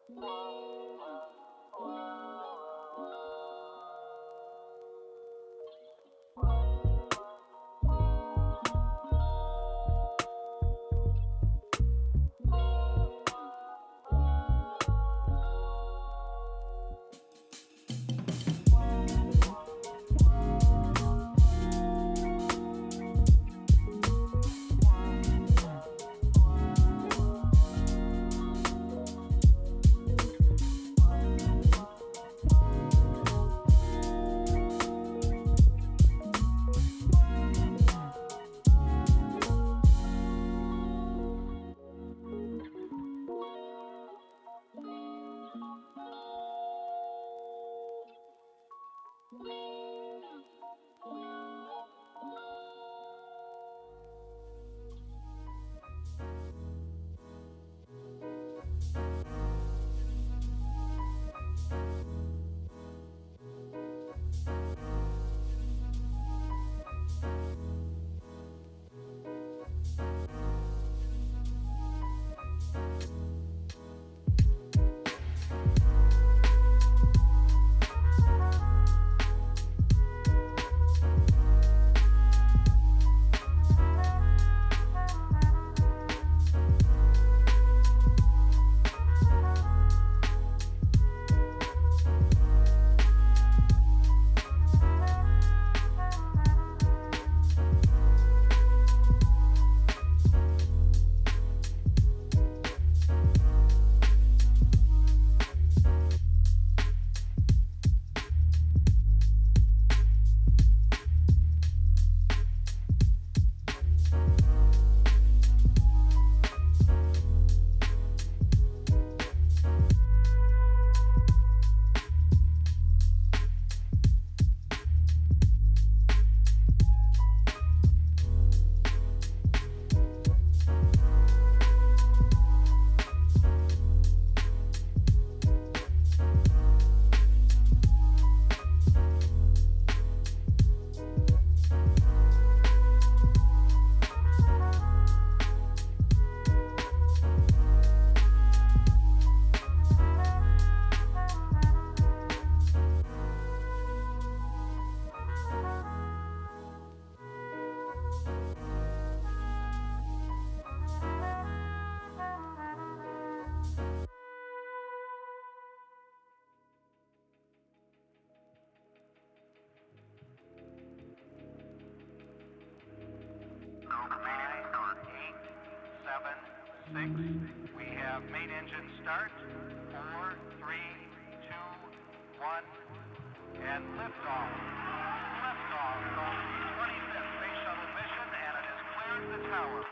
6. We have main engine start. 4, 3, 2, 1, and liftoff. Liftoff of the 25th Space Shuttle mission, and it has cleared the tower.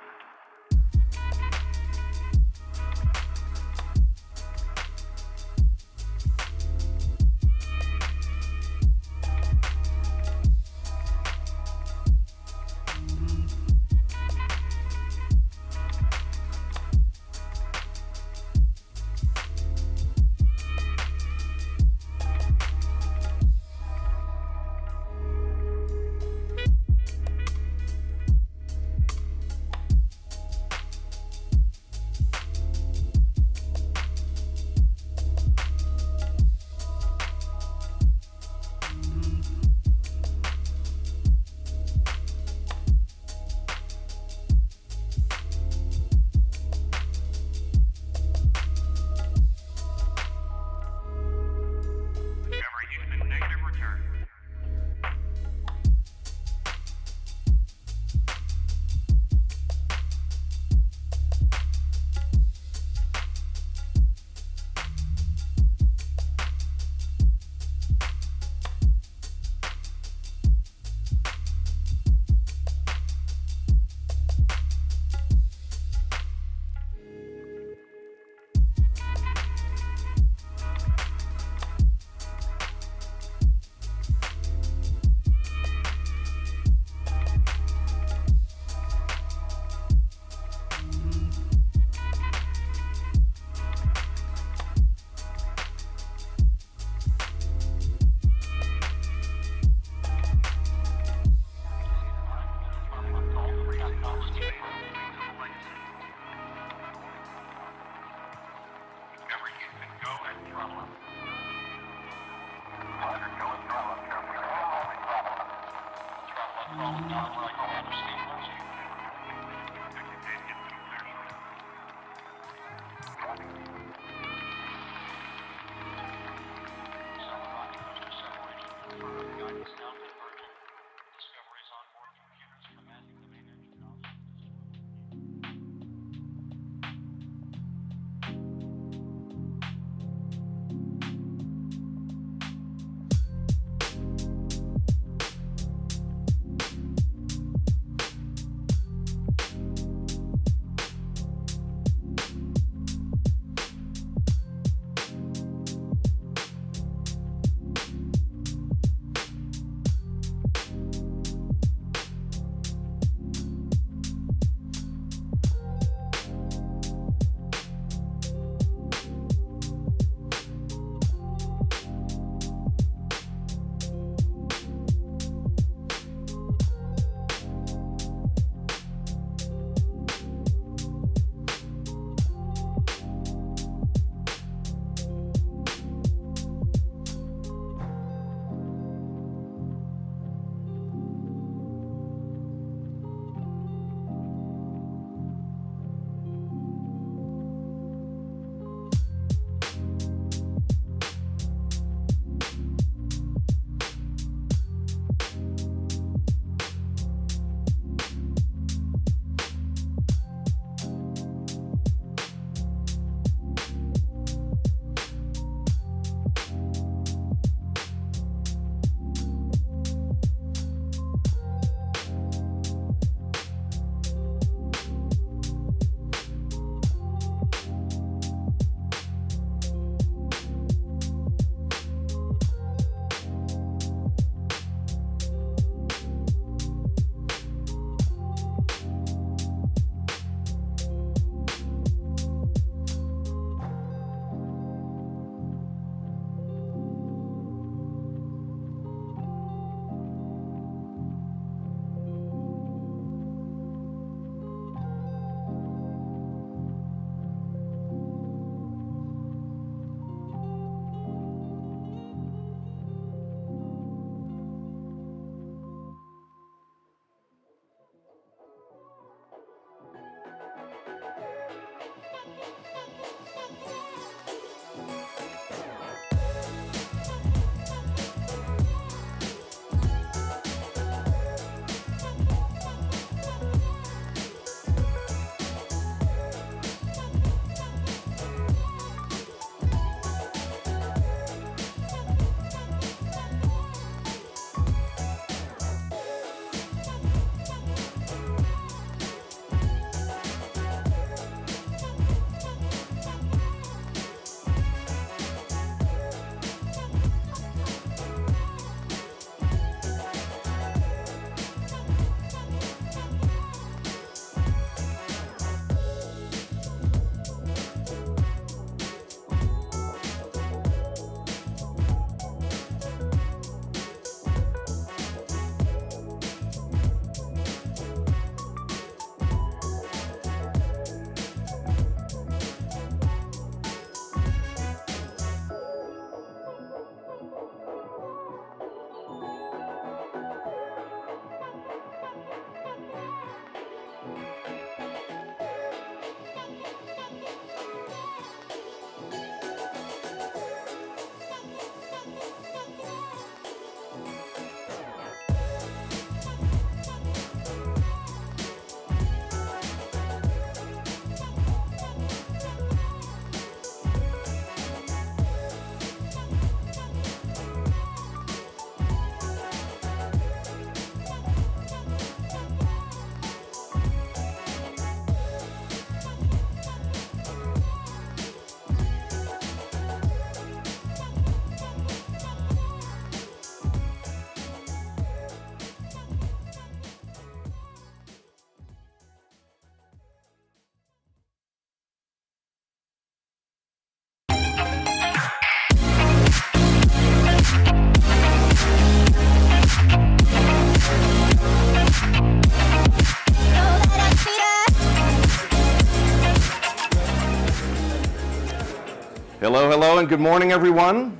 Hello, hello, and good morning, everyone.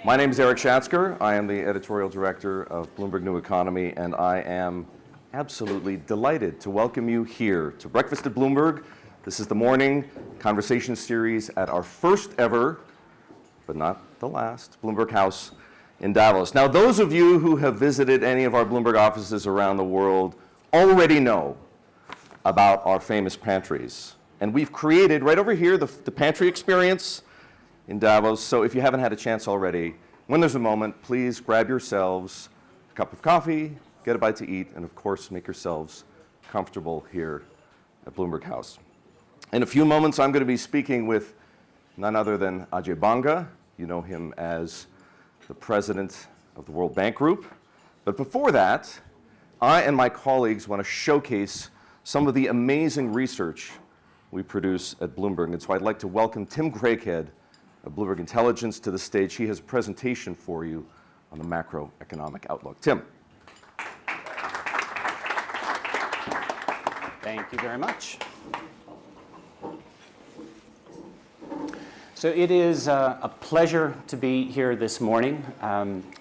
My name is Eric Schatzker. I am the editorial director of Bloomberg New Economy, and I am absolutely delighted to welcome you here to Breakfast at Bloomberg. This is the morning conversation series at our first ever, but not the last, Bloomberg House in Davos. Now, those of you who have visited any of our Bloomberg offices around the world already know about our famous pantries. And we've created right over here the pantry experience in Davos. So if you haven't had a chance already, when there's a moment, please grab yourselves a cup of coffee, get a bite to eat, and of course, make yourselves comfortable here at Bloomberg House. In a few moments, I'm going to be speaking with none other than Ajay Banga. You know him as the president of the World Bank Group. But before that, I and my colleagues want to showcase some of the amazing research we produce at Bloomberg. And so I'd like to welcome Tim Craighead of Bloomberg Intelligence to the stage. He has a presentation for you on the macroeconomic outlook. Tim. Thank you very much. So it is a pleasure to be here this morning.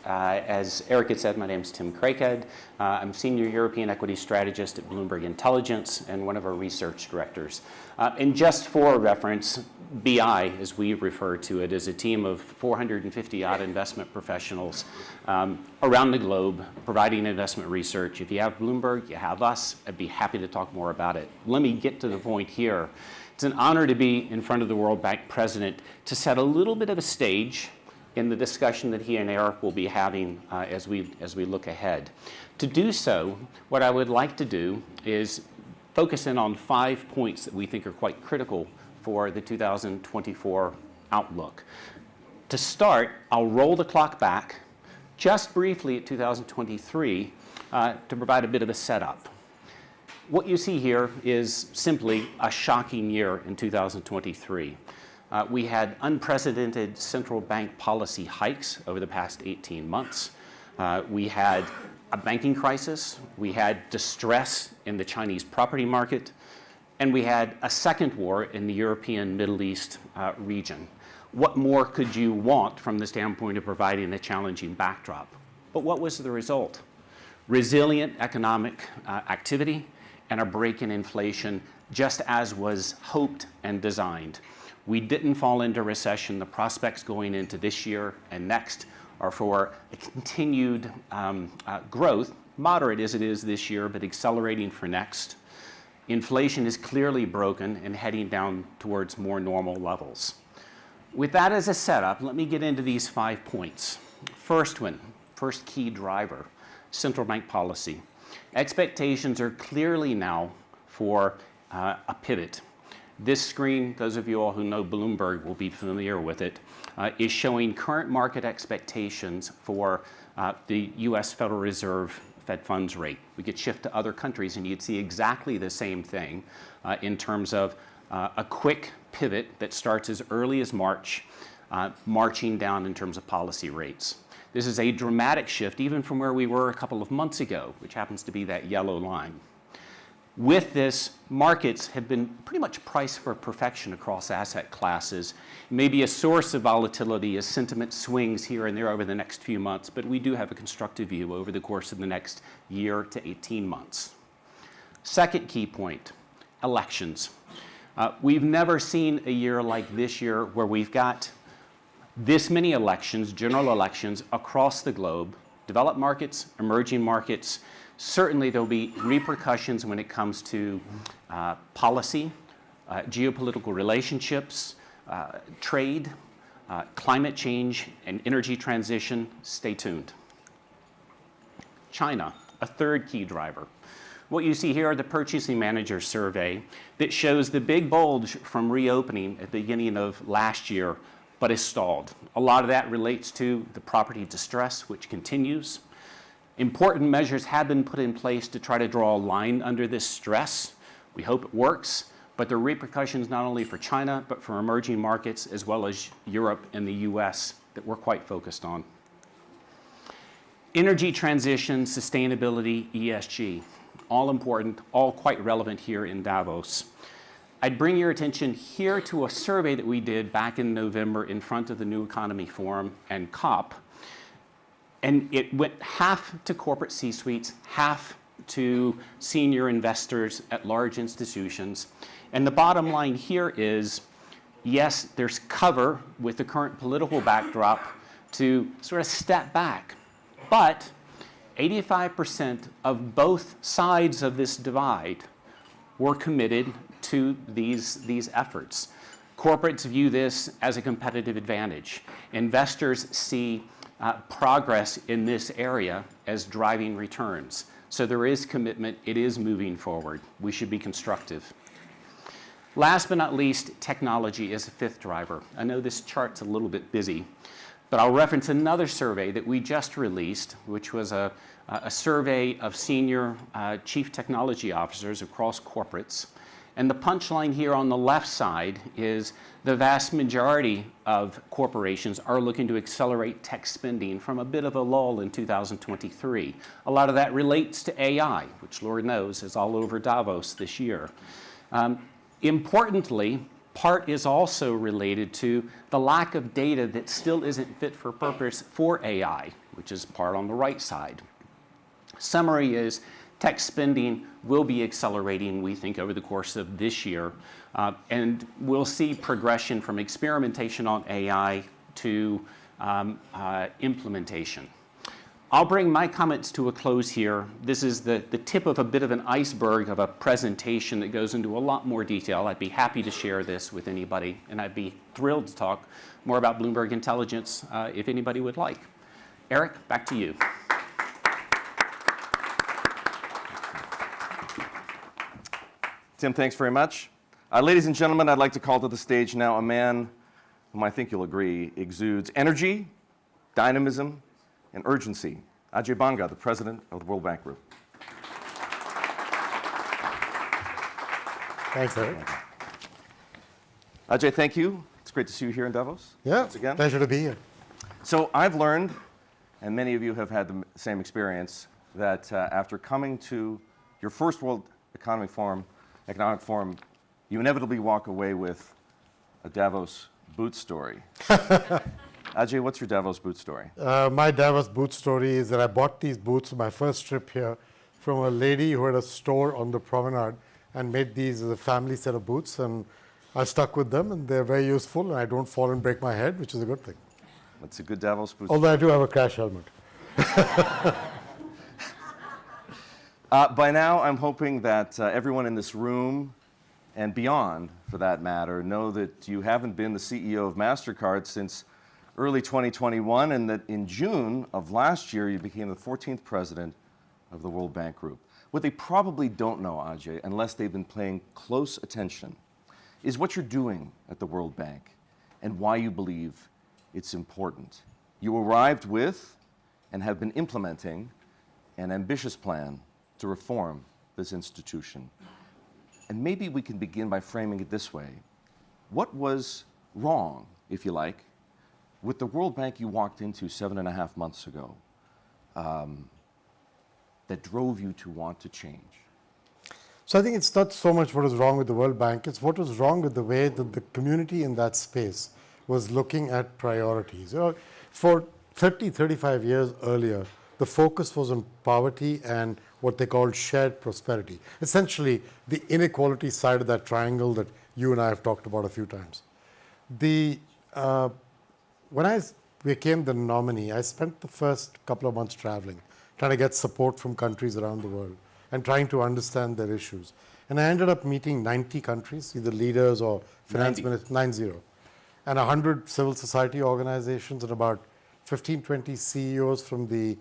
As Eric had said, my name is Tim Craighead. I'm Senior European Equities Strategist at Bloomberg Intelligence and one of our research directors. And just for reference, BI, as we refer to it, is a team of 450-odd investment professionals around the globe providing investment research. If you have Bloomberg, you have us. I'd be happy to talk more about it. Let me get to the point here. It's an honor to be in front of the World Bank president to set a little bit of a stage in the discussion that he and Eric will be having as we look ahead. To do so, what I would like to do is focus in on 5 points that we think are quite critical for the 2024 outlook. To start, I'll roll the clock back just briefly at 2023 to provide a bit of a setup. What you see here is simply a shocking year in 2023. We had unprecedented central bank policy hikes over the past 18 months. We had a banking crisis. We had distress in the Chinese property market. And we had a second war in the European Middle East region. What more could you want from the standpoint of providing a challenging backdrop? But what was the result? Resilient economic activity and a break in inflation, just as was hoped and designed. We didn't fall into recession. The prospects going into this year and next are for a continued growth, moderate as it is this year, but accelerating for next. Inflation is clearly broken and heading down towards more normal levels. With that as a setup, let me get into these 5 points. First key driver, central bank policy. Expectations are clearly now for a pivot. This screen, those of you all who know Bloomberg will be familiar with it, is showing current market expectations for the U.S. Federal Reserve Fed funds rate. We could shift to other countries and you'd see exactly the same thing in terms of a quick pivot that starts as early as March, marching down in terms of policy rates. This is a dramatic shift even from where we were a couple of months ago, which happens to be that yellow line. With this, markets have been pretty much priced for perfection across asset classes. Maybe a source of volatility as sentiment swings here and there over the next few months, but we do have a constructive view over the course of the next year to 18 months. Second key point, elections. We've never seen a year like this year where we've got this many elections, general elections, across the globe, developed markets, emerging markets. Certainly there'll be repercussions when it comes to policy, geopolitical relationships, trade, climate change, and energy transition. Stay tuned. China, a third key driver. What you see here are the Purchasing Manager Survey that shows the big bulge from reopening at the beginning of last year, but is stalled. A lot of that relates to the property distress, which continues. Important measures have been put in place to try to draw a line under this stress. We hope it works, but there are repercussions not only for China, but for emerging markets, as well as Europe and the US, that we're quite focused on. Energy transition, sustainability, ESG, all important, all quite relevant here in Davos. I'd bring your attention here to a survey that we did back in November in front of the New Economy Forum and COP. And it went half to corporate C-suites, half to senior investors at large institutions. And the bottom line here is, yes, there's cover with the current political backdrop to sort of step back. But 85% of both sides of this divide were committed to these efforts. Corporates view this as a competitive advantage. Investors see progress in this area as driving returns. So there is commitment. It is moving forward. We should be constructive. Last but not least, technology is a fifth driver. I know this chart's a little bit busy, but I'll reference another survey that we just released, which was a survey of senior chief technology officers across corporates. And the punchline here on the left side is the vast majority of corporations are looking to accelerate tech spending from a bit of a lull in 2023. A lot of that relates to AI, which Lord knows is all over Davos this year. Importantly, part is also related to the lack of data that still isn't fit for purpose for AI, which is part on the right side. Summary is tech spending will be accelerating, we think, over the course of this year, and we'll see progression from experimentation on AI to implementation. I'll bring my comments to a close here. This is the tip of a bit of an iceberg of a presentation that goes into a lot more detail. I'd be happy to share this with anybody, and I'd be thrilled to talk more about Bloomberg Intelligence if anybody would like. Eric, back to you. Tim, thanks very much. Ladies and gentlemen, I'd like to call to the stage now a man whom I think you'll agree exudes energy, dynamism, and urgency. Ajay Banga, the president of the World Bank Group. Thanks, Eric. Ajay, thank you. It's great to see you here in Davos. Yeah, once again. Pleasure to be here. So I've learned, and many of you have had the same experience, that after coming to your first World Economic Forum, you inevitably walk away with a Davos boot story. Ajay, what's your Davos boot story? My Davos boot story is that I bought these boots on my first trip here from a lady who had a store on the promenade and made these as a family set of boots, and I stuck with them, and they're very useful, and I don't fall and break my head, which is a good thing. That's a good Davos boot Although I do have a crash helmet. By now, I'm hoping that everyone in this room and beyond, for that matter, know that you haven't been the CEO of MasterCard since early 2021, and that in June of last year, you became the 14th president of the World Bank Group. What they probably don't know, Ajay, unless they've been paying close attention, is what you're doing at the World Bank and why you believe it's important. You arrived with and have been implementing an ambitious plan to reform this institution. And maybe we can begin by framing it this way. What was wrong, if you like, with the World Bank you walked into 7.5 months ago that drove you to want to change? So I think it's not so much what is wrong with the World Bank, it's what was wrong with the way that the community in that space was looking at priorities. You know, for 30, 35 years earlier, the focus was on poverty and what they called shared prosperity. Essentially, the inequality side of that triangle that you and I have talked about a few times. When I became the nominee, I spent the first couple of months traveling, trying to get support from countries around the world and trying to understand their issues. And I ended up meeting 90 countries, either leaders or finance ministers, 90, and 100 civil society organizations and about 15, 20 CEOs from the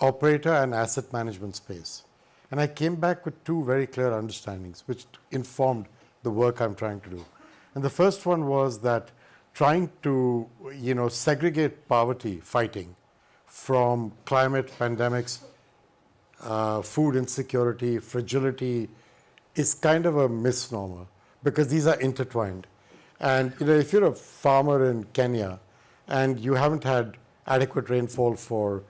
operator and asset management space. And I came back with two very clear understandings, which informed the work I'm trying to do. And the first one was that trying to, segregate poverty fighting from climate, pandemics, food insecurity, fragility is kind of a misnomer because these are intertwined. And if you're a farmer in Kenya and you haven't had adequate rainfall for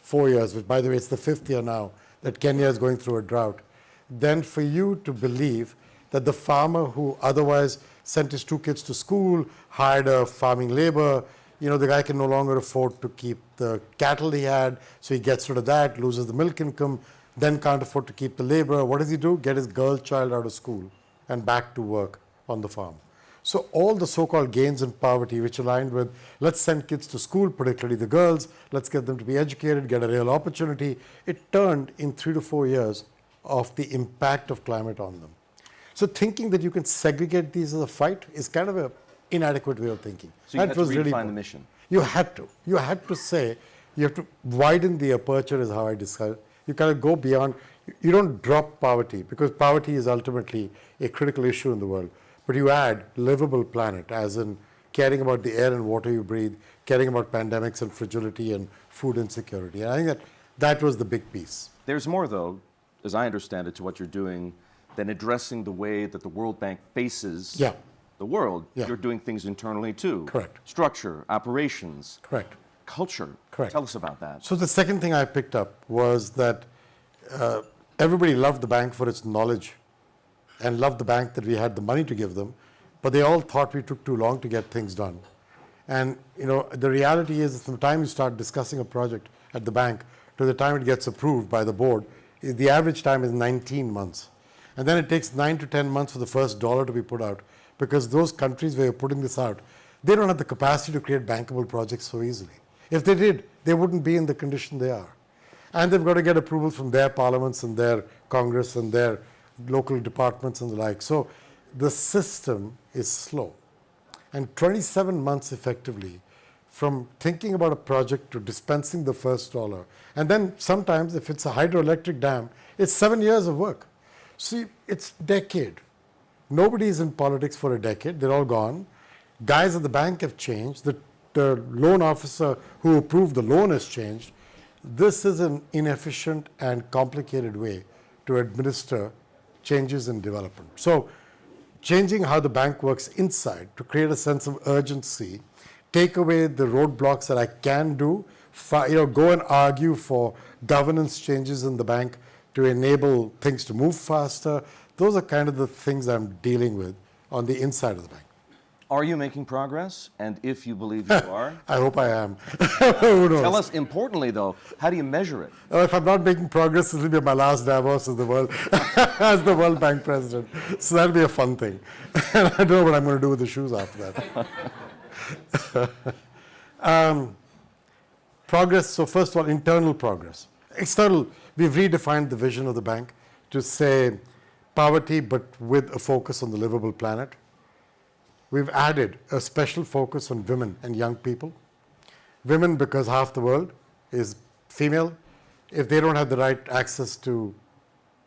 4 years, which by the way, it's the 5th year now that Kenya is going through a drought, then for you to believe that the farmer who otherwise sent his 2 kids to school, hired a farming labor, the guy can no longer afford to keep the cattle he had, so he gets rid of that, loses the milk income, then can't afford to keep the labor. What does he do? Get his girl child out of school and back to work on the farm. So all the so-called gains in poverty, which aligned with let's send kids to school, particularly the girls, let's get them to be educated, get a real opportunity, it turned in 3 to 4 years of the impact of climate on them. So thinking that you can segregate these as a fight is kind of an inadequate way of thinking. So you had to redefine the mission. You had to. You had to say, you have to widen the aperture is how I describe it. You kind of go beyond, you don't drop poverty, because poverty is ultimately a critical issue in the world. But you add livable planet, as in caring about the air and water you breathe, caring about pandemics and fragility and food insecurity. And I think that was the big piece. There's more, though, as I understand it, to what you're doing than addressing the way that the World Bank faces the world. Yeah. You're doing things internally, too. Correct. Structure, operations. Correct. Culture. Correct. Tell us about that. So the second thing I picked up was that everybody loved the bank for its knowledge and loved the bank that we had the money to give them, but they all thought we took too long to get things done. And the reality is, from the time you start discussing a project at the bank to the time it gets approved by the board, the average time is 19 months. And then it takes 9 to 10 months for the first dollar to be put out, because those countries where you're putting this out, they don't have the capacity to create bankable projects so easily. If they did, they wouldn't be in the condition they are. And they've got to get approval from their parliaments and their Congress and their local departments and the like. So the system is slow. And 27 months effectively from thinking about a project to dispensing the first dollar. And then sometimes if it's a hydroelectric dam, it's 7 years of work. See, it's decade. Nobody is in politics for a decade. They're all gone. Guys at the bank have changed. The loan officer who approved the loan has changed. This is an inefficient and complicated way to administer changes in development. So changing how the bank works inside to create a sense of urgency, take away the roadblocks that I can do, go and argue for governance changes in the bank to enable things to move faster. Those are kind of the things I'm dealing with on the inside of the bank. Are you making progress? And if you believe you are? I hope I am. Who knows? Tell us, importantly though, how do you measure it? If I'm not making progress, this will be my last Davos as the World Bank president. So that'll be a fun thing. And I don't know what I'm going to do with the shoes after that. Progress, so first of all, internal progress. External, we've redefined the vision of the bank to say poverty, but with a focus on the livable planet. We've added a special focus on women and young people. Women, because half the world is female. If they don't have the right access to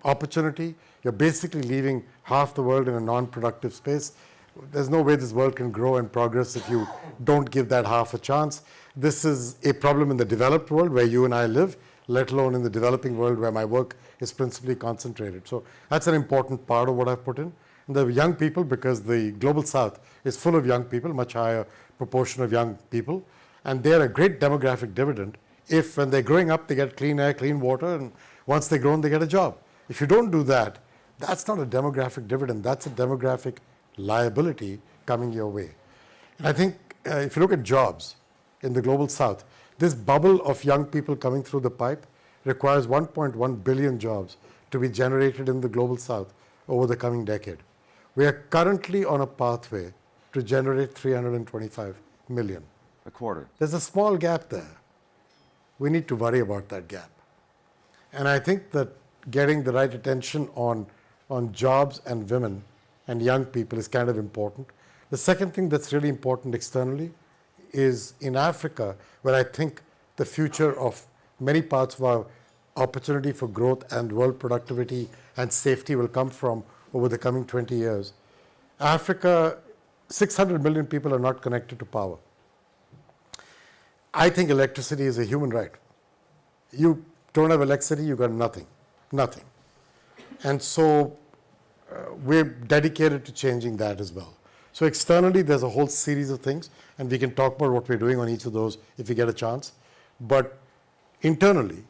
opportunity, you're basically leaving half the world in a non-productive space. There's no way this world can grow and progress if you don't give that half a chance. This is a problem in the developed world where you and I live, let alone in the developing world where my work is principally concentrated. So that's an important part of what I've put in. And the young people, because the global south is full of young people, much higher proportion of young people, and they're a great demographic dividend if when they're growing up they get clean air, clean water, and once they're grown they get a job. If you don't do that, that's not a demographic dividend, that's a demographic liability coming your way. And I think if you look at jobs in the global south, this bubble of young people coming through the pipe requires 1.1 billion jobs to be generated in the global south over the coming decade. We are currently on a pathway to generate 325 million. A quarter. There's a small gap there. We need to worry about that gap. And I think that getting the right attention on jobs and women and young people is kind of important. The second thing that's really important externally is in Africa, where I think the future of many parts of our opportunity for growth and world productivity and safety will come from over the coming 20 years. Africa, 600 million people are not connected to power. I think electricity is a human right. You don't have electricity, you got nothing, nothing. And so we're dedicated to changing that as well. So externally, there's a whole series of things, and we can talk about what we're doing on each of those if we get a chance. But internally,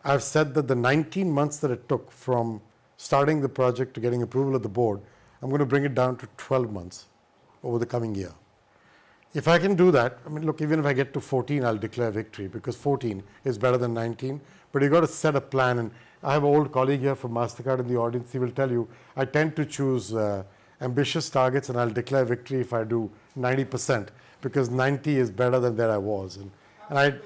I've said that the 19 months that it took from starting the project to getting approval of the board, I'm going to bring it down to 12 months over the coming year. If I can do that, I mean, look, even if I get to 14, I'll declare victory because 14 is better than 19. But you've got to set a plan. And I have an old colleague here from MasterCard in the audience. He will tell you, I tend to choose ambitious targets and I'll declare victory if I do 90% because 90 is better than where I was. There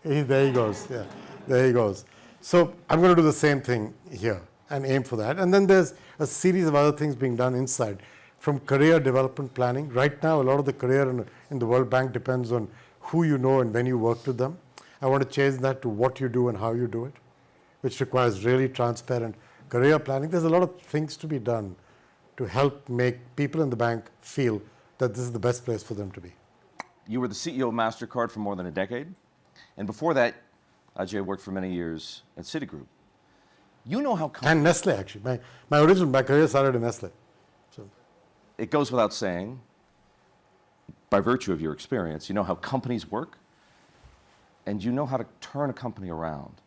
he goes. Yeah, there he goes. So I'm going to do the same thing here and aim for that. And then there's a series of other things being done inside. From career development planning. Right now, a lot of the career in the World Bank depends on who you know and when you worked with them. I want to change that to what you do and how you do it, which requires really transparent career planning. There's a lot of things to be done to help make people in the bank feel that this is the best place for them to be. You were the CEO of MasterCard for more than a decade. And before that, Ajay worked for many years at Citigroup. You know how... And Nestle, actually. My career started in Nestle. It goes without saying, by virtue of your experience, you know how companies work, and you know how to turn a company around.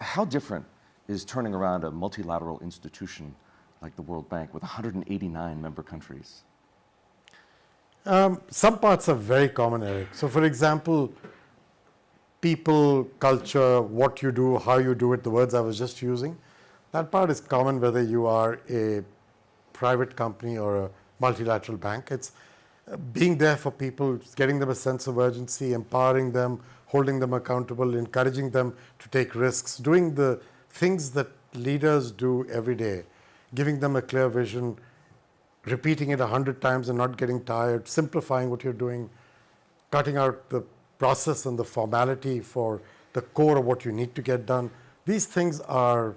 How different is turning around a multilateral institution like the World Bank with 189 member countries? Some parts are very common, Eric. So, for example, people, culture, what you do, how you do it, the words I was just using, that part is common whether you are a private company or a multilateral bank. It's being there for people, getting them a sense of urgency, empowering them, holding them accountable, encouraging them to take risks, doing the things that leaders do every day, giving them a clear vision, repeating it 100 times and not getting tired, simplifying what you're doing, cutting out the process and the formality for the core of what you need to get done. These things are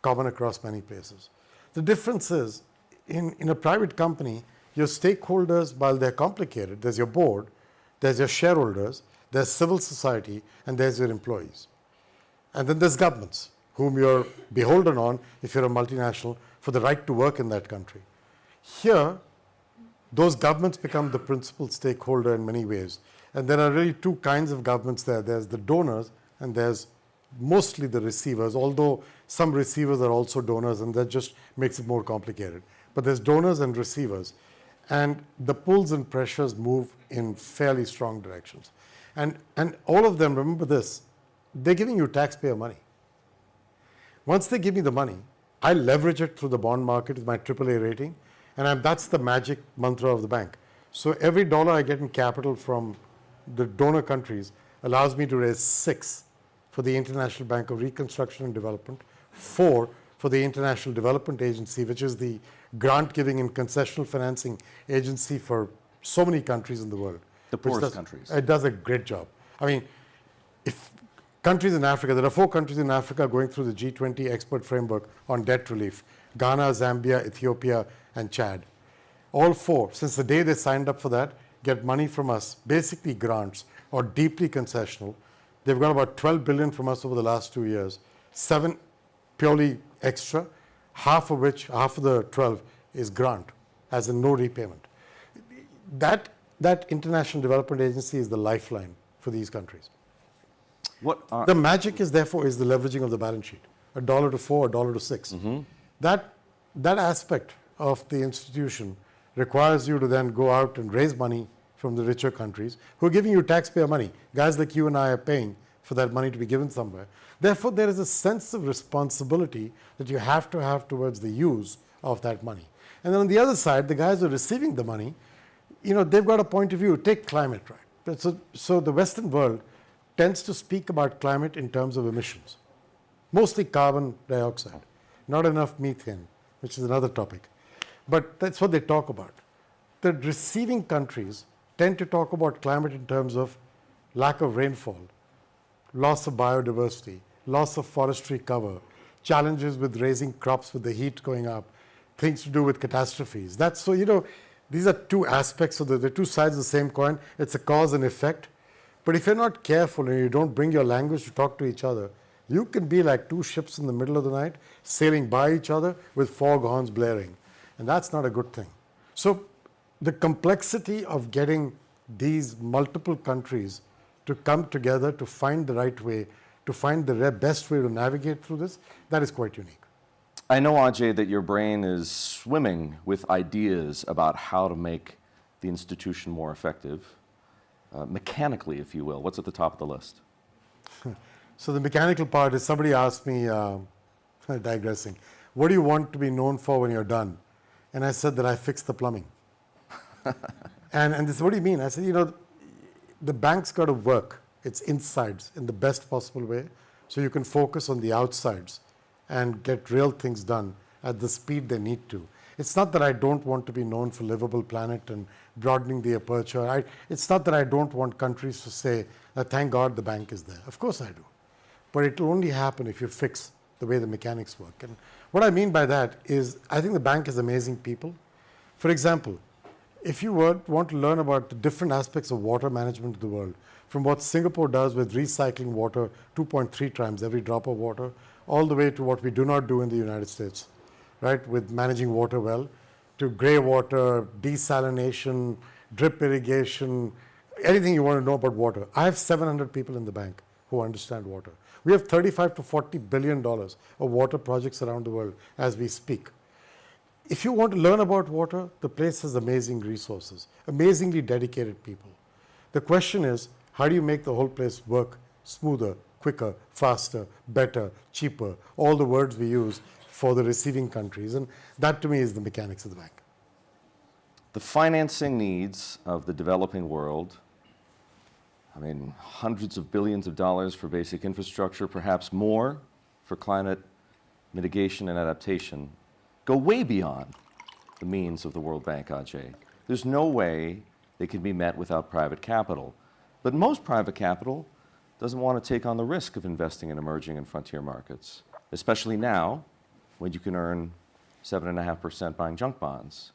common across many places. The difference is, in a private company, your stakeholders, while they're complicated, there's your board, there's your shareholders, there's civil society, and there's your employees. And then there's governments, whom you're beholden on, if you're a multinational, for the right to work in that country. Here, those governments become the principal stakeholder in many ways. And there are really two kinds of governments there. There's the donors, and there's mostly the receivers, although some receivers are also donors, and that just makes it more complicated. But there's donors and receivers. And the pulls and pressures move in fairly strong directions. And all of them, remember this, they're giving you taxpayer money. Once they give me the money, I leverage it through the bond market with my AAA rating, and that's the magic mantra of the bank. So every dollar I get in capital from the donor countries allows me to raise 6 for the International Bank of Reconstruction and Development, 4 for the International Development Agency, which is the grant-giving and concessional financing agency for so many countries in the world. The poorest countries. It does a great job. I mean, if countries in Africa, there are 4 countries in Africa going through the G20 expert framework on debt relief: Ghana, Zambia, Ethiopia, and Chad. All 4, since the day they signed up for that, get money from us, basically grants or deeply concessional. They've got about 12 billion from us over the last 2 years, 7 purely extra, half of the 12 is grant, as in no repayment. That International Development Agency is the lifeline for these countries. The magic is therefore is the leveraging of the balance sheet, $1 to 4, $1 to 6. Mm-hmm. That aspect of the institution requires you to then go out and raise money from the richer countries who are giving you taxpayer money. Guys like you and I are paying for that money to be given somewhere. Therefore, there is a sense of responsibility that you have to have towards the use of that money. And then on the other side, the guys who are receiving the money, they've got a point of view. Take climate, right? So the Western world tends to speak about climate in terms of emissions, mostly carbon dioxide, not enough methane, which is another topic. But that's what they talk about. The receiving countries tend to talk about climate in terms of lack of rainfall, loss of biodiversity, loss of forestry cover, challenges with raising crops with the heat going up, things to do with catastrophes. These are 2 aspects of the 2 sides of the same coin. It's a cause and effect. But if you're not careful and you don't bring your language to talk to each other, you can be like 2 ships in the middle of the night sailing by each other with fog horns blaring. And that's not a good thing. So the complexity of getting these multiple countries to come together to find the right way, to find the best way to navigate through this, that is quite unique. I know, Ajay, that your brain is swimming with ideas about how to make the institution more effective, mechanically, if you will. What's at the top of the list? So the mechanical part is somebody asked me, digressing, what do you want to be known for when you're done? And I said that I fixed the plumbing. and they said, what do you mean? I said, the bank's got to work its insides in the best possible way so you can focus on the outsides and get real things done at the speed they need to. It's not that I don't want to be known for livable planet and broadening the aperture. It's not that I don't want countries to say that thank God the bank is there. Of course I do. But it will only happen if you fix the way the mechanics work. And what I mean by that is I think the bank has amazing people. For example, if you want to learn about the different aspects of water management of the world, from what Singapore does with recycling water 2.3 times every drop of water, all the way to what we do not do in the United States, right, with managing water well, to grey water, desalination, drip irrigation, anything you want to know about water. I have 700 people in the bank who understand water. We have $35 to $40 billion of water projects around the world as we speak. If you want to learn about water, the place has amazing resources, amazingly dedicated people. The question is, how do you make the whole place work smoother, quicker, faster, better, cheaper, all the words we use for the receiving countries? And that to me is the mechanics of the bank. The financing needs of the developing world, hundreds of billions of dollars for basic infrastructure, perhaps more for climate mitigation and adaptation, go way beyond the means of the World Bank, Ajay. There's no way they can be met without private capital. But most private capital doesn't want to take on the risk of investing in emerging and frontier markets, especially now when you can earn 7.5% buying junk bonds.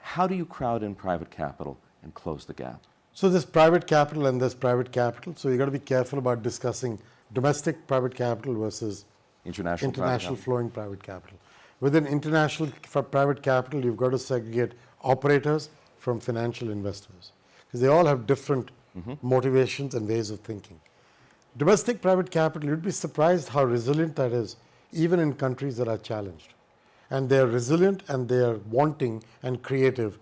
How do you crowd in private capital and close the gap? So there's private capital and there's private capital. So you've got to be careful about discussing domestic private capital versus international flowing private capital. Within international private capital, you've got to segregate operators from financial investors because they all have different motivations and ways of thinking. Domestic private capital, you'd be surprised how resilient that is, even in countries that are challenged. And they're resilient and they're wanting and creative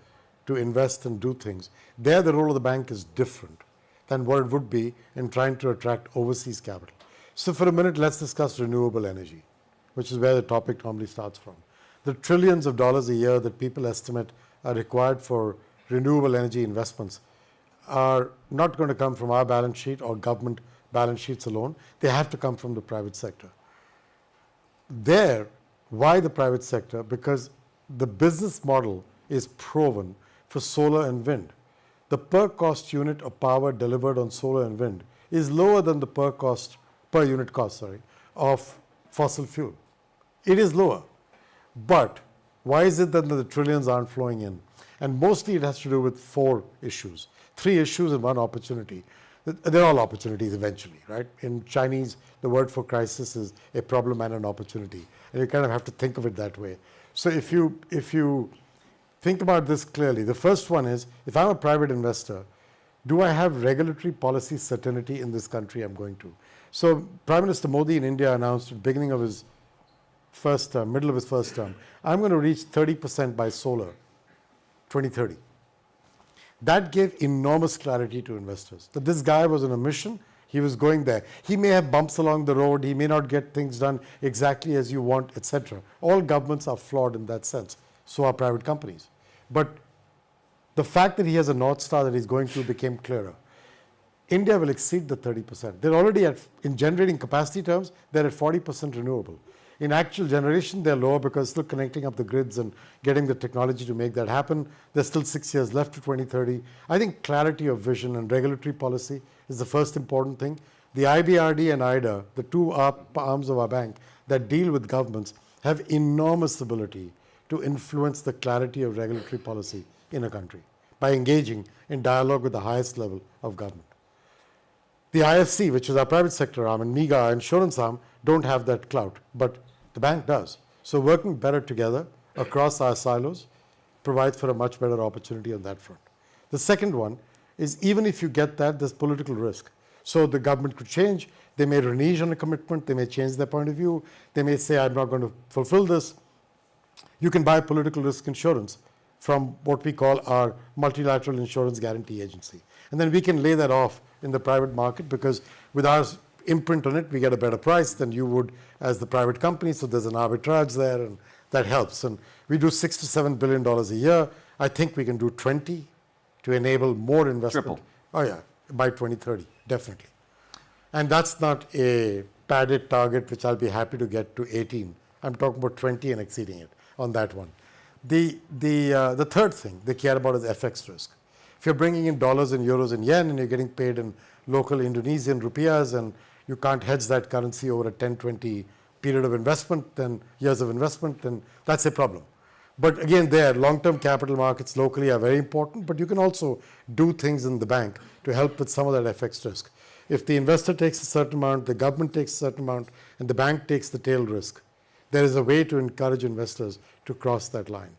to invest and do things. There, the role of the bank is different than what it would be in trying to attract overseas capital. So for a minute, let's discuss renewable energy, which is where the topic normally starts from. The trillions of dollars a year that people estimate are required for renewable energy investments are not going to come from our balance sheet or government balance sheets alone. They have to come from the private sector. There, why the private sector? Because the business model is proven for solar and wind. The per cost unit of power delivered on solar and wind is lower than the per unit cost of fossil fuel. It is lower. But why is it that the trillions aren't flowing in? And mostly it has to do with 4 issues. 3 issues and 1 opportunity. They're all opportunities eventually, right? In Chinese, the word for crisis is a problem and an opportunity. And you kind of have to think of it that way. So if you think about this clearly, the first one is, if I'm a private investor, do I have regulatory policy certainty in this country I'm going to? So Prime Minister Modi in India announced at the beginning of his first term, middle of his first term, I'm going to reach 30% by solar, 2030. That gave enormous clarity to investors, that this guy was on a mission, he was going there. He may have bumps along the road, he may not get things done exactly as you want, etc. All governments are flawed in that sense, so are private companies. But the fact that he has a North Star that he's going to became clearer. India will exceed the 30%. They're already in generating capacity terms, they're at 40% renewable. In actual generation, they're lower because still connecting up the grids and getting the technology to make that happen. There's still 6 years left to 2030. I think clarity of vision and regulatory policy is the first important thing. The IBRD and IDA, the 2 arms of our bank that deal with governments, have enormous ability to influence the clarity of regulatory policy in a country by engaging in dialogue with the highest level of government. The IFC, which is our private sector arm, and MIGA, our insurance arm, don't have that clout, but the bank does. So working better together across our silos provides for a much better opportunity on that front. The second one is, even if you get that, there's political risk. So the government could change. They may renege on a commitment. They may change their point of view. They may say, I'm not going to fulfill this. You can buy political risk insurance from what we call our multilateral insurance guarantee agency. And then we can lay that off in the private market, because with our imprint on it, we get a better price than you would as the private company. So there's an arbitrage there, and that helps. And we do $6 to $7 billion a year. I think we can do 20 to enable more investment. Triple. Oh yeah, by 2030, definitely. And that's not a padded target, which I'll be happy to get to 18. I'm talking about 20 and exceeding it on that one. The third thing they care about is FX risk. If you're bringing in dollars and euros and yen and you're getting paid in local Indonesian rupiahs and you can't hedge that currency over a 10, 20 period of investment, then years of investment, then that's a problem. But again, there, long-term capital markets locally are very important, but you can also do things in the bank to help with some of that FX risk. If the investor takes a certain amount, the government takes a certain amount, and the bank takes the tail risk, there is a way to encourage investors to cross that line.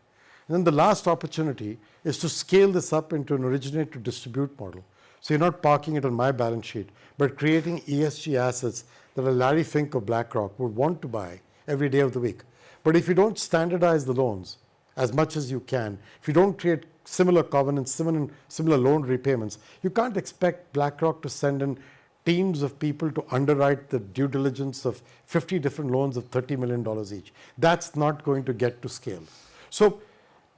And then the last opportunity is to scale this up into an originate to distribute model. So you're not parking it on my balance sheet, but creating ESG assets that a Larry Fink of BlackRock would want to buy every day of the week. But if you don't standardize the loans as much as you can, if you don't create similar covenants, similar loan repayments, you can't expect BlackRock to send in teams of people to underwrite the due diligence of 50 different loans of $30 million each. That's not going to get to scale. So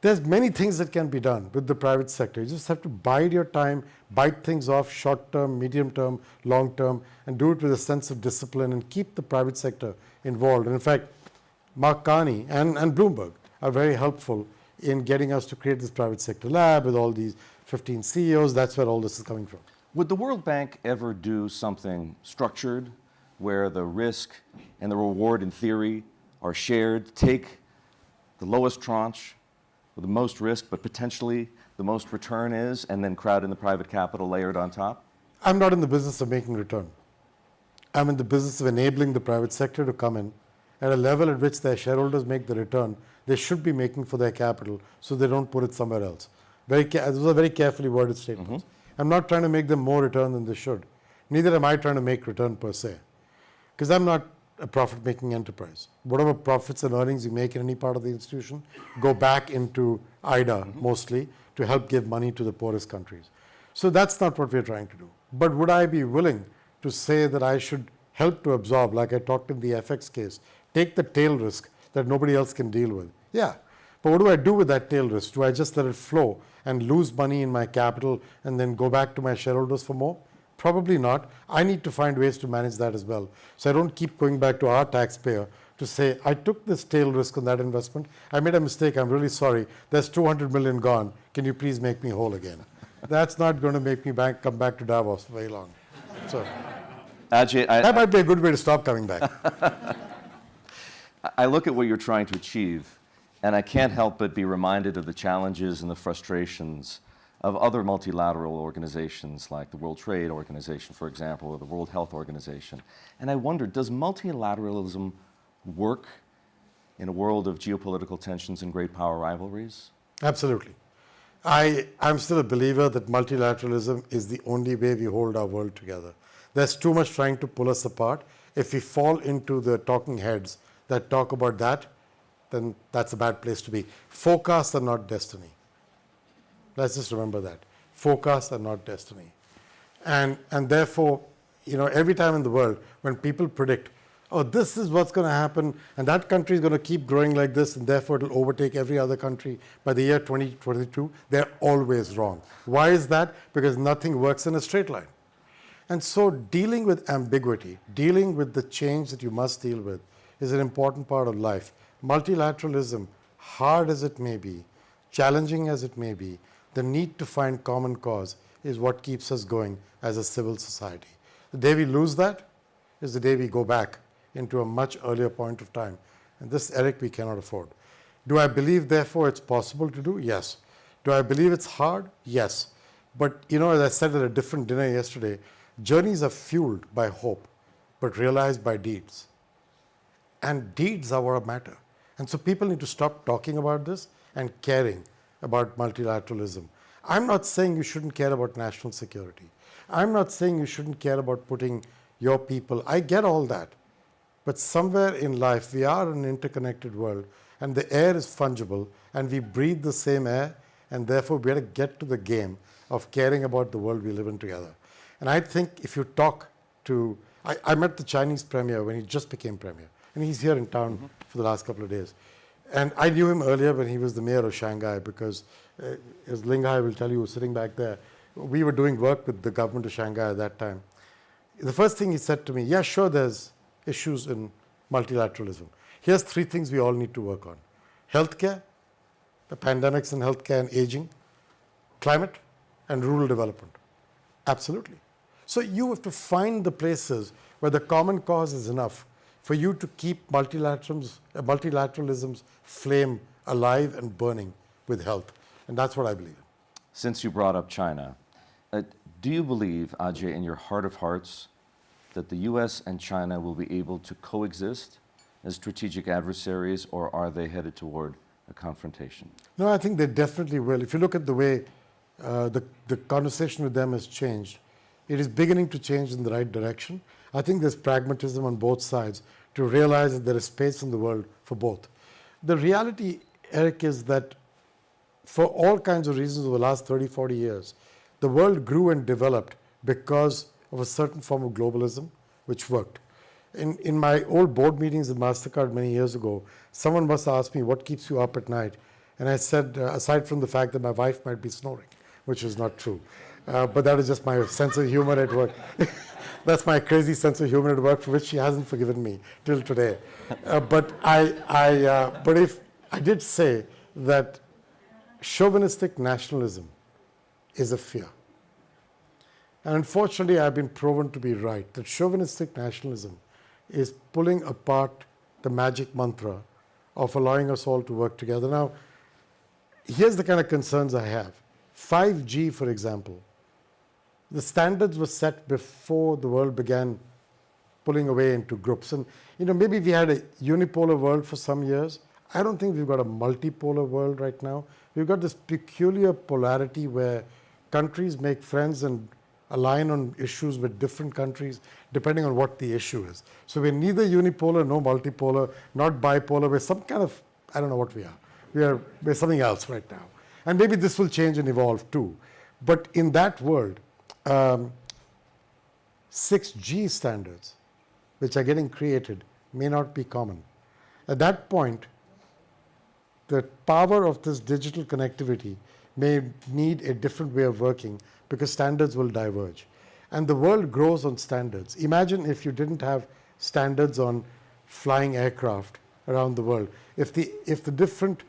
there's many things that can be done with the private sector. You just have to bide your time, bite things off short term, medium term, long term, and do it with a sense of discipline and keep the private sector involved. And in fact, Mark Carney and Bloomberg are very helpful in getting us to create this private sector lab with all these 15 CEOs. That's where all this is coming from. Would the World Bank ever do something structured where the risk and the reward in theory are shared? Take the lowest tranche with the most risk, but potentially the most return is, and then crowd in the private capital layered on top? I'm not in the business of making return. I'm in the business of enabling the private sector to come in at a level at which their shareholders make the return they should be making for their capital, so they don't put it somewhere else. Those are very carefully worded statements. I'm not trying to make them more return than they should. Neither am I trying to make return per se, because I'm not a profit-making enterprise. Whatever profits and earnings you make in any part of the institution go back into IDA mostly to help give money to the poorest countries. So that's not what we're trying to do. But would I be willing to say that I should help to absorb, like I talked in the FX case, take the tail risk that nobody else can deal with? Yeah. But what do I do with that tail risk? Do I just let it flow and lose money in my capital and then go back to my shareholders for more? Probably not. I need to find ways to manage that as well. So I don't keep going back to our taxpayer to say, I took this tail risk on that investment. I made a mistake. I'm really sorry. There's 200 million gone. Can you please make me whole again? That's not going to make me come back to Davos for very long. So Ajay, that might be a good way to stop coming back. I look at what you're trying to achieve, and I can't help but be reminded of the challenges and the frustrations of other multilateral organizations like the World Trade Organization, for example, or the World Health Organization. And I wonder, does multilateralism work in a world of geopolitical tensions and great power rivalries? Absolutely. I'm still a believer that multilateralism is the only way we hold our world together. There's too much trying to pull us apart. If we fall into the talking heads that talk about that, then that's a bad place to be. Forecasts are not destiny. Let's just remember that. Forecasts are not destiny. And therefore, every time in the world when people predict, oh, this is what's going to happen, and that country is going to keep growing like this, and therefore it'll overtake every other country by the year 2022, they're always wrong. Why is that? Because nothing works in a straight line. And so dealing with ambiguity, dealing with the change that you must deal with, is an important part of life. Multilateralism, hard as it may be, challenging as it may be, the need to find common cause is what keeps us going as a civil society. The day we lose that is the day we go back into a much earlier point of time. And this, Eric, we cannot afford. Do I believe, therefore, it's possible to do? Yes. Do I believe it's hard? Yes. But, as I said at a different dinner yesterday, journeys are fueled by hope, but realized by deeds. And deeds are what matter. And so people need to stop talking about this and caring about multilateralism. I'm not saying you shouldn't care about national security. I'm not saying you shouldn't care about putting your people. I get all that. But somewhere in life, we are an interconnected world, and the air is fungible, and we breathe the same air, and therefore we have to get to the game of caring about the world we live in together. And I think if you talk to, I met the Chinese premier when he just became premier, and he's here in town for the last couple of days. And I knew him earlier when he was the mayor of Shanghai, because as Linghai will tell you, sitting back there, we were doing work with the government of Shanghai at that time. The first thing he said to me, yeah, sure, there's issues in multilateralism. Here's 3 things we all need to work on: healthcare, the pandemics in healthcare and aging, climate, and rural development. Absolutely. So you have to find the places where the common cause is enough for you to keep multilateralism's flame alive and burning with health. And that's what I believe in. Since you brought up China, do you believe, Ajay, in your heart of hearts, that the US and China will be able to coexist as strategic adversaries, or are they headed toward a confrontation? No, I think they definitely will. If you look at the way the conversation with them has changed, it is beginning to change in the right direction. I think there's pragmatism on both sides to realize that there is space in the world for both. The reality, Eric, is that for all kinds of reasons over the last 30, 40 years, the world grew and developed because of a certain form of globalism, which worked. In my old board meetings at MasterCard many years ago, someone must ask me, what keeps you up at night? And I said, aside from the fact that my wife might be snoring, which is not true. But that is just my sense of humor at work. That's my crazy sense of humor at work, for which she hasn't forgiven me till today. But if I did say that chauvinistic nationalism is a fear. And unfortunately, I've been proven to be right, that chauvinistic nationalism is pulling apart the magic mantra of allowing us all to work together. Now, here's the kind of concerns I have. 5G, for example, the standards were set before the world began pulling away into groups. And maybe we had a unipolar world for some years. I don't think we've got a multipolar world right now. We've got this peculiar polarity where countries make friends and align on issues with different countries depending on what the issue is. So we're neither unipolar, no multipolar, not bipolar. We're some kind of, I don't know what we are. We're something else right now. And maybe this will change and evolve too. But in that world, 6G standards, which are getting created, may not be common. At that point, the power of this digital connectivity may need a different way of working because standards will diverge. And the world grows on standards. Imagine if you didn't have standards on flying aircraft around the world. If the different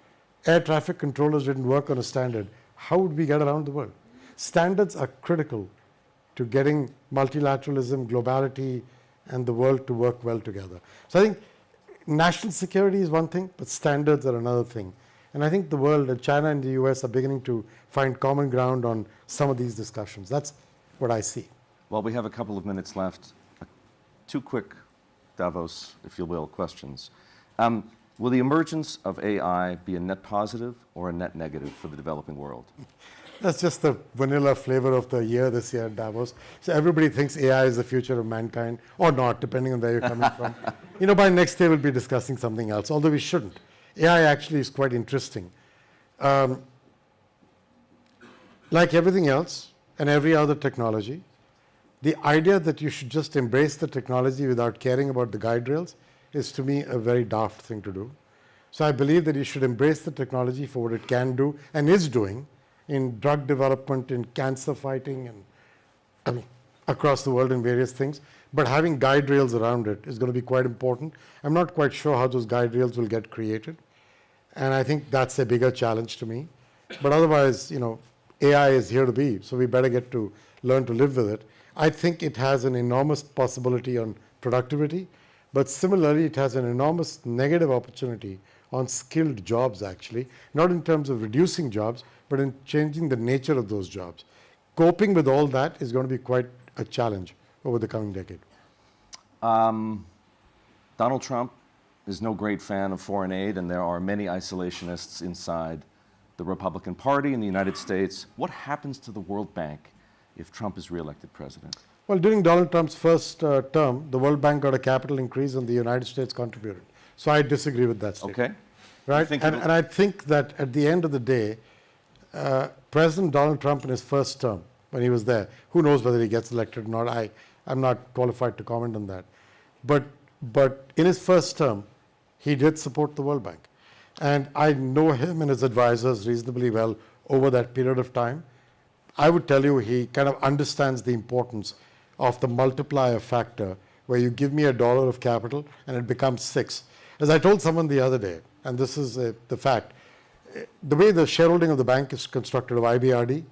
air traffic controllers didn't work on a standard, how would we get around the world? Standards are critical to getting multilateralism, globality, and the world to work well together. So I think national security is one thing, but standards are another thing. And I think the world, China and the US, are beginning to find common ground on some of these discussions. That's what I see. Well, we have a couple of minutes left. 2 quick Davos, if you will, questions. Will the emergence of AI be a net positive or a net negative for the developing world? That's just the vanilla flavor of the year this year at Davos. So everybody thinks AI is the future of mankind, or not, depending on where you're coming from. By next year we'll be discussing something else, although we shouldn't. AI actually is quite interesting. Like everything else and every other technology, the idea that you should just embrace the technology without caring about the guide rails is, to me, a very daft thing to do. So I believe that you should embrace the technology for what it can do and is doing in drug development, in cancer fighting, and across the world in various things. But having guide rails around it is going to be quite important. I'm not quite sure how those guide rails will get created. And I think that's a bigger challenge to me. But otherwise, AI is here to be, so we better get to learn to live with it. I think it has an enormous possibility on productivity, but similarly, it has an enormous negative opportunity on skilled jobs, actually, not in terms of reducing jobs, but in changing the nature of those jobs. Coping with all that is going to be quite a challenge over the coming decade. Donald Trump is no great fan of foreign aid, and there are many isolationists inside the Republican Party in the United States. What happens to the World Bank if Trump is reelected president? Well, during Donald Trump's first term, the World Bank got a capital increase and the United States contributed. So I disagree with that statement. Okay. Right? And I think that at the end of the day, President Donald Trump in his first term, when he was there, who knows whether he gets elected or not, I'm not qualified to comment on that. But in his first term, he did support the World Bank. And I know him and his advisors reasonably well over that period of time. I would tell you he kind of understands the importance of the multiplier factor, where you give me $1 of capital and it becomes 6. As I told someone the other day, and this is the fact, the way the shareholding of the bank is constructed, of IBRD,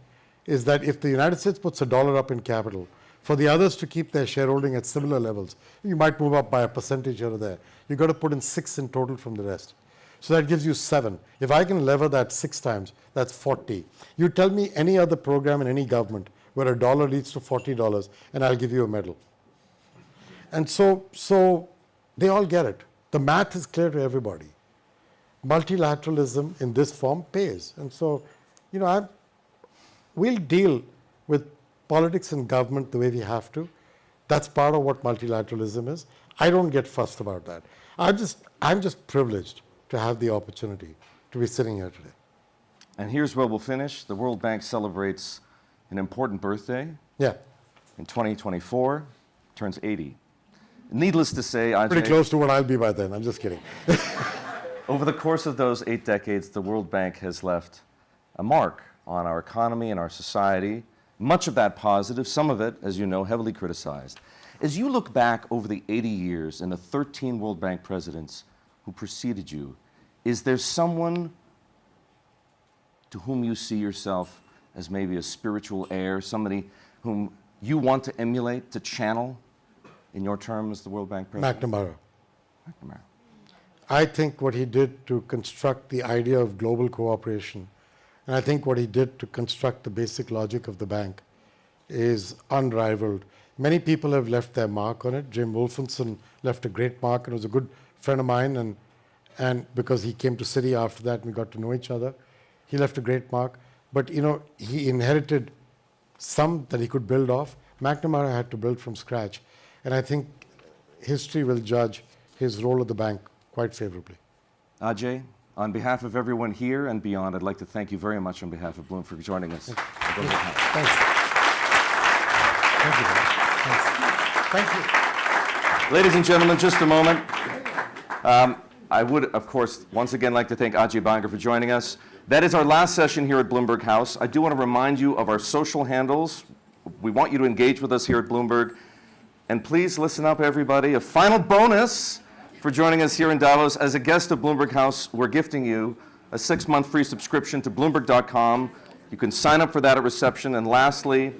is that if the United States puts $1 up in capital, for the others to keep their shareholding at similar levels, you might move up by a percentage here or there. You've got to put in 6 in total from the rest. So that gives you 7. If I can lever that 6 times, that's 40. You tell me any other program in any government where $1 leads to $40, and I'll give you a medal. And so they all get it. The math is clear to everybody. Multilateralism in this form pays. And so, we'll deal with politics and government the way we have to. That's part of what multilateralism is. I don't get fussed about that. I'm just privileged to have the opportunity to be sitting here today. And here's where we'll finish. The World Bank celebrates an important birthday. Yeah. In 2024, turns 80. Needless to say, Ajay, pretty close to what I'll be by then. I'm just kidding. over the course of those 8 decades, the World Bank has left a mark on our economy and our society, much of that positive, some of it, as you know, heavily criticized. As you look back over the 80 years and the 13 World Bank presidents who preceded you, is there someone to whom you see yourself as maybe a spiritual heir, somebody whom you want to emulate, to channel in your term as the World Bank president? McNamara. McNamara. I think what he did to construct the idea of global cooperation, and I think what he did to construct the basic logic of the bank, is unrivaled. Many people have left their mark on it. Jim Wolfenson left a great mark and was a good friend of mine, and because he came to Citi after that and we got to know each other, he left a great mark. But he inherited some that he could build off. McNamara had to build from scratch, and I think history will judge his role at the bank quite favorably. Ajay, on behalf of everyone here and beyond, I'd like to thank you very much on behalf of Bloomberg for joining us. Thanks. Thank you. Thank you. Ladies and gentlemen, just a moment. I would, of course, once again like to thank Ajay Banga for joining us. That is our last session here at Bloomberg House. I do want to remind you of our social handles. We want you to engage with us here at Bloomberg. And please listen up, everybody. A final bonus for joining us here in Davos. As a guest of Bloomberg House, we're gifting you a 6-month free subscription to Bloomberg.com. You can sign up for that at reception. And lastly,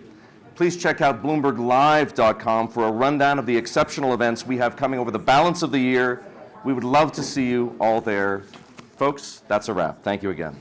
please check out BloombergLive.com for a rundown of the exceptional events we have coming over the balance of the year. We would love to see you all there. Folks, that's a wrap. Thank you again.